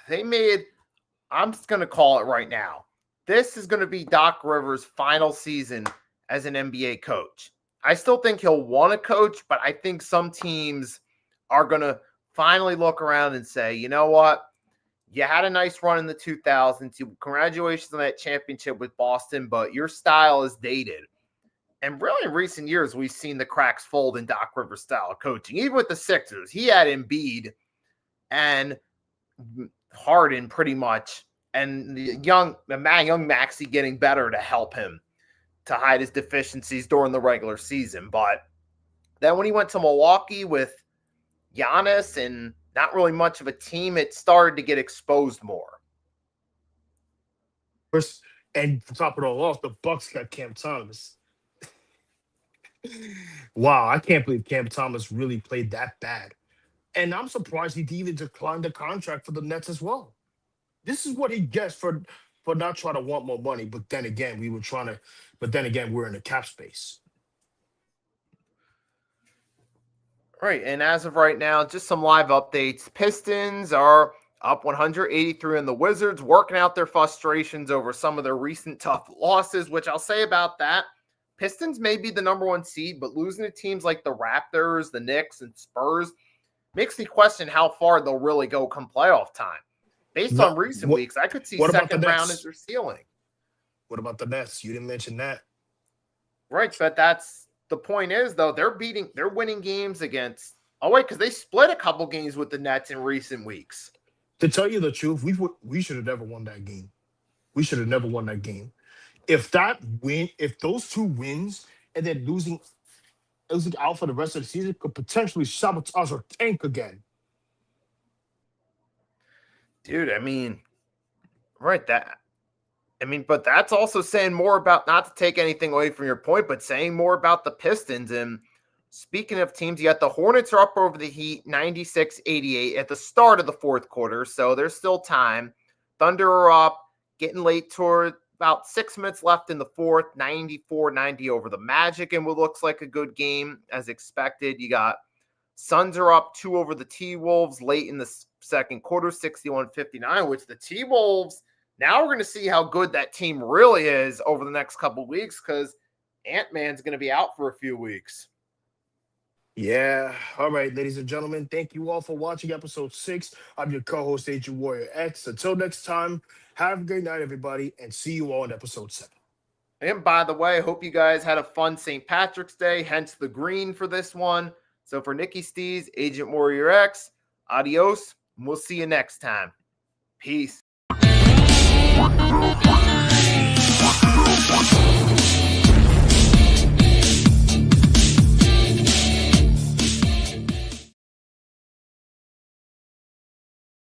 I'm just going to call it right now. This is going to be Doc Rivers' final season as an NBA coach. I still think he'll want to coach, but I think some teams are going to finally look around and say, you know what? You had a nice run in the 2000s. Congratulations on that championship with Boston, but your style is dated. And really, in recent years, we've seen the cracks fold in Doc Rivers' style of coaching. Even with the Sixers, he had Embiid and Harden pretty much, and the young Maxey getting better to help him to hide his deficiencies during the regular season. But then when he went to Milwaukee with Giannis and not really much of a team, it started to get exposed more. And to top it all off, the Bucks got Cam Thomas. Wow, I can't believe Cam Thomas really played that bad. And I'm surprised he even declined the contract for the Nets as well. This is what he gets for not trying to want more money. But then again, we're in the cap space. Right, and as of right now, just some live updates. Pistons are up 183 on the Wizards, working out their frustrations over some of their recent tough losses, which I'll say about that. Pistons may be the number one seed, but losing to teams like the Raptors, the Knicks, and Spurs makes me question how far they'll really go come playoff time. Based on recent weeks, I could see second round as their ceiling. What about the Nets? You didn't mention that. Right, but that's the point is, though, they're winning games against – oh, wait, because they split a couple games with the Nets in recent weeks. To tell you the truth, we should have never won that game. We should have never won that game. If those two wins and then losing out for the rest of the season could potentially sabotage our tank again. Dude, but that's also saying more about, not to take anything away from your point, but saying more about the Pistons. And speaking of teams, you got the Hornets are up over the Heat 96-88 at the start of the fourth quarter, so there's still time. Thunder are up, getting late toward about 6 minutes left in the fourth, 94-90 over the Magic, and what looks like a good game as expected. You got Suns are up 2 over the T-Wolves late in the second quarter, 61-59, which the T-Wolves, now we're going to see how good that team really is over the next couple of weeks because Ant-Man's going to be out for a few weeks. Yeah. All right, ladies and gentlemen, thank you all for watching episode 6. I'm your co-host, Agent Warrior X. Until next time, have a great night, everybody, and see you all in episode 7. And by the way, I hope you guys had a fun St. Patrick's Day, hence the green for this one. So for Nikki Stees, Agent Warrior X, adios, and we'll see you next time. Peace.